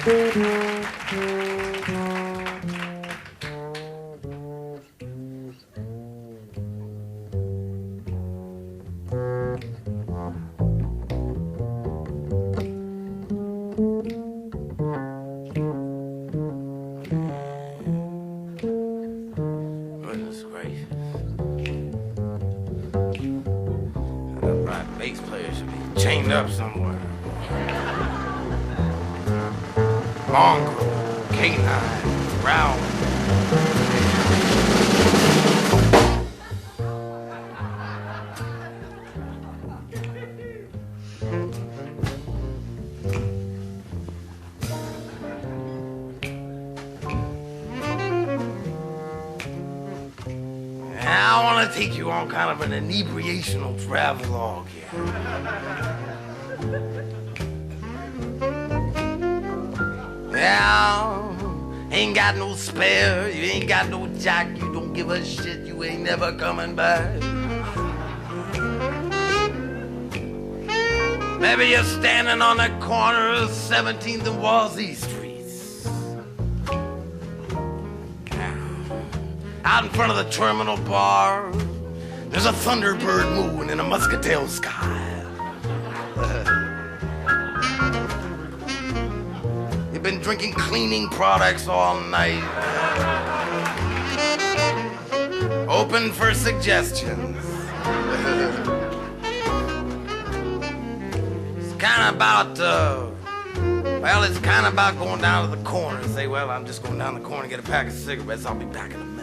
Goodness gracious. That black bass player should be chained up somewhere. Mongrel, canine, round. I want to take you on kind of an inebriational travelogue here. Yeah, ain't got no spare, you ain't got no jack, you don't give a shit, you ain't never coming back. Maybe you're standing on the corner of 17th and Walsey Streets. Out in front of the terminal bar, there's a thunderbird moon in a muscatel sky. You've been drinking cleaning products all night. Open for suggestions. It's kind of about, it's kind of about going down to the corner and say, well, I'm just going down the corner and get a pack of cigarettes. I'll be back in a minute.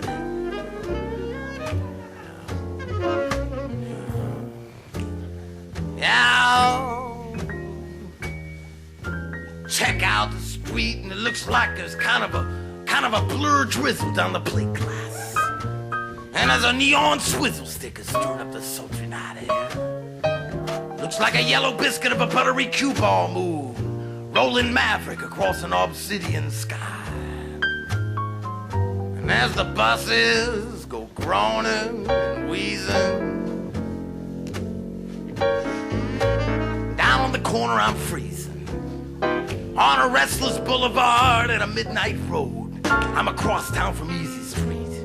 Yeah. Check out the street and it looks like there's kind of a blurred drizzle down the plate glass. And there's a neon swizzle sticker stirring up the sultry night air. Looks like a yellow biscuit of a buttery cue ball move, rolling maverick across an obsidian sky. And as the buses go groaning and wheezing, down on the corner I'm freezing. On a restless boulevard at a midnight road, I'm across town from Easy Street,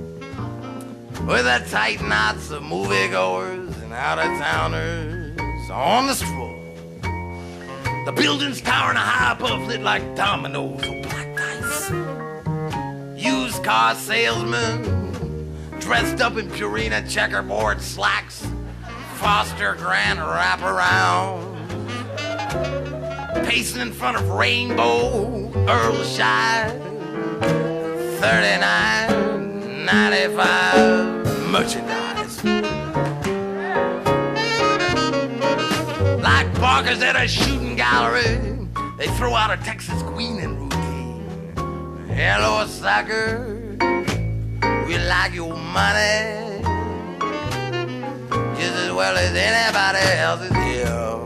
with a tight knots of moviegoers and out-of-towners on the stroll. The buildings towering high above, lit like dominoes or black dice. Used car salesmen dressed up in Purina checkerboard slacks, Foster Grant wraparound, pacing in front of Rainbow, Earlshire, 39.95 merchandise. Like barkers at a shooting gallery, they throw out a Texas Queen and routine. Hello, sucker, we like your money just as well as anybody else's here.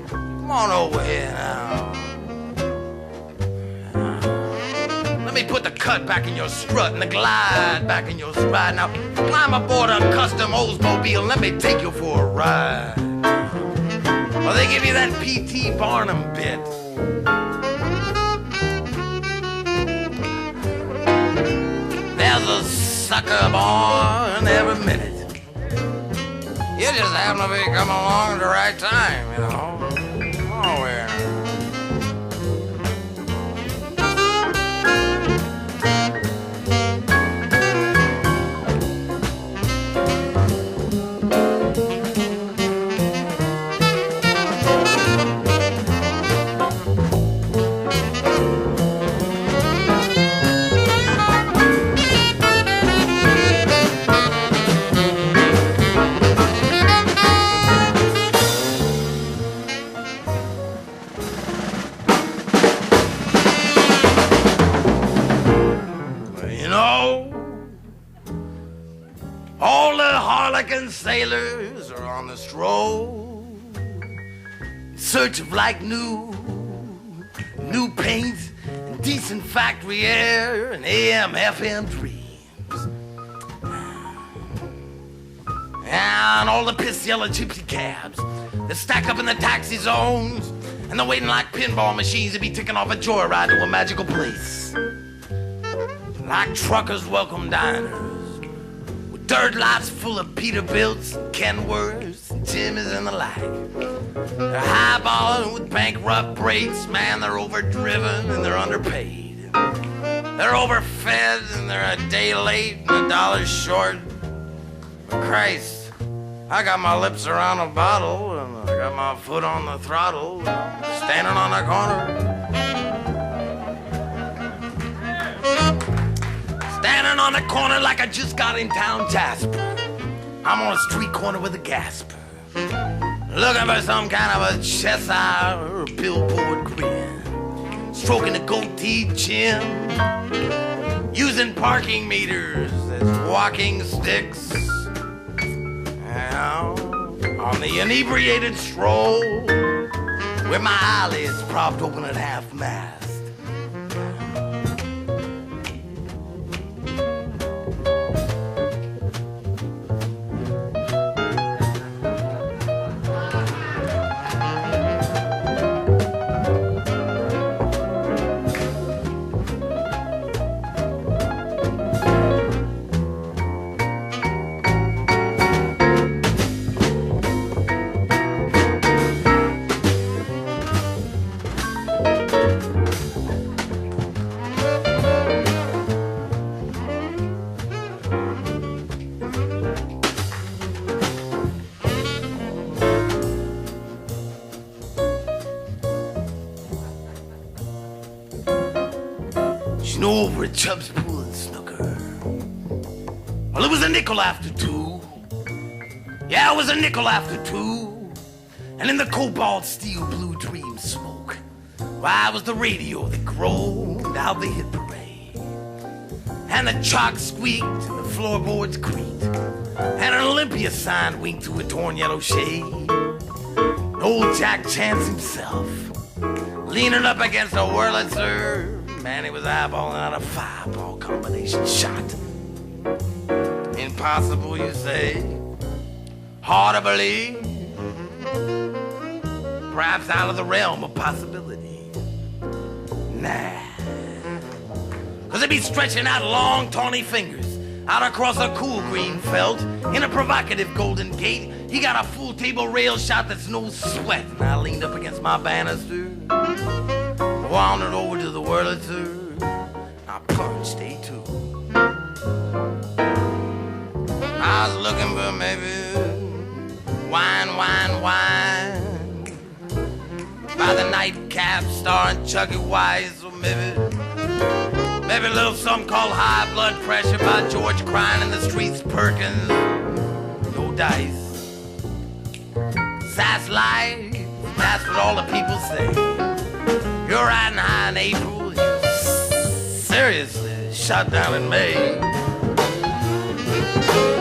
Come on over here now. Let me put the cut back in your strut and the glide back in your stride. Now climb aboard a custom Oldsmobile and let me take you for a ride. Well, they give you that P.T. Barnum bit. There's a sucker born every minute. You just happen to be coming along at the right time, you know. Oh, yeah. All the harlequin sailors are on the stroll, in search of like new paint and decent factory air and AM FM dreams. And all the piss yellow gypsy cabs that stack up in the taxi zones And they're waiting like pinball machines to be ticking off a joyride to a magical place. Like truckers welcome diners, with dirt lots full of Peterbilts and Kenworths and Jimmys and the like. They're highballing with bankrupt brakes, man, they're overdriven and they're underpaid. They're overfed and they're a day late and $1 short. But Christ, I got my lips around a bottle and I got my foot on the throttle, standing on the corner. Standing on the corner like I just got in town Jasper. I'm on a street corner with a gasper, looking for some kind of a Cheshire or a billboard grin, stroking a goatee chin, using parking meters as walking sticks, on the inebriated stroll, with my eyelids propped open at half-mast. Over at Chubb's Pool and Snooker. Well, it was a nickel after 2. Yeah, it was a nickel after 2. And in the cobalt steel blue dream smoke, why, it was the radio that groaned out the hit parade. And the chalk squeaked and the floorboards creaked. And an Olympia sign winked to a torn yellow shade. Old Jack Chance himself, leaning up against a Wurlitzer. Man, he was eyeballing out a 5-ball combination shot. Impossible, you say? Hard to believe? Perhaps out of the realm of possibility? Nah. Cause he'd be stretching out long, tawny fingers out across a cool green felt in a provocative golden gate. He got a full table rail shot that's no sweat. And I leaned up against my banister, wandered over to the Wurlitzer, I punched A2. I was looking for maybe wine by the nightcap starring Chucky Wise, or maybe a little something called High Blood Pressure by George Crying in the Streets Perkins. No dice, that's life, that's what all the people say. You're riding high in April, you're seriously shut down in May.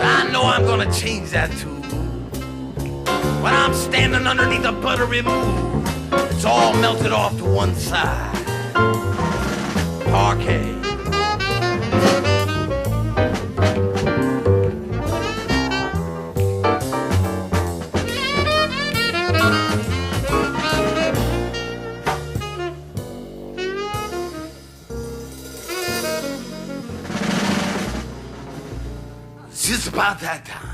I know I'm gonna change that too. When I'm standing underneath a buttery moon, it's all melted off to one side. Parquet. Just about that time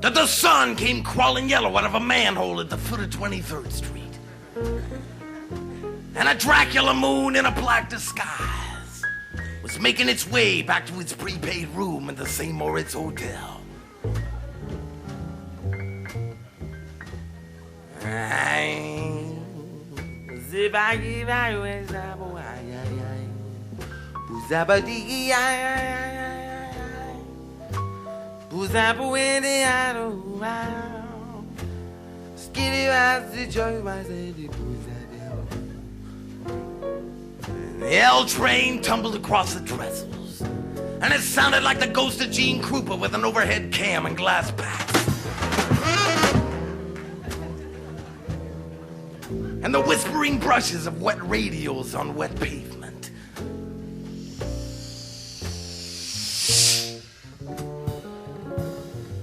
that the sun came crawling yellow out of a manhole at the foot of 23rd Street. And a Dracula moon in a black disguise was making its way back to its prepaid room in the St. Moritz Hotel. The L train tumbled across the trestles, and it sounded like the ghost of Gene Krupa with an overhead cam and glass packs. And the whispering brushes of wet radios on wet pavement.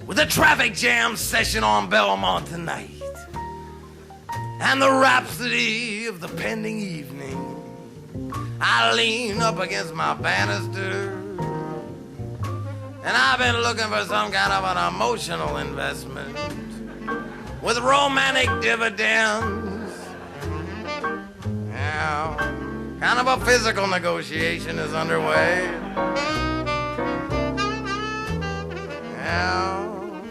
With a traffic jam session on Belmont tonight. and the rhapsody of the pending evening. I lean up against my banister, and I've been looking for some kind of an emotional investment with romantic dividends. Now, kind of a physical negotiation is underway. Now,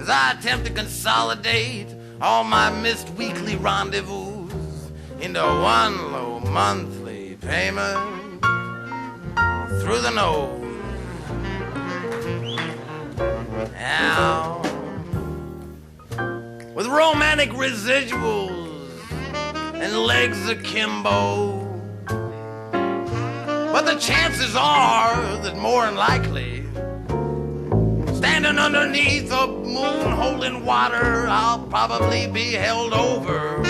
as I attempt to consolidate all my missed weekly rendezvous into one low monthly payment through the nose. Now, with romantic residuals and legs akimbo, but the chances are that more than likely, standing underneath a moon holding water, I'll probably be held over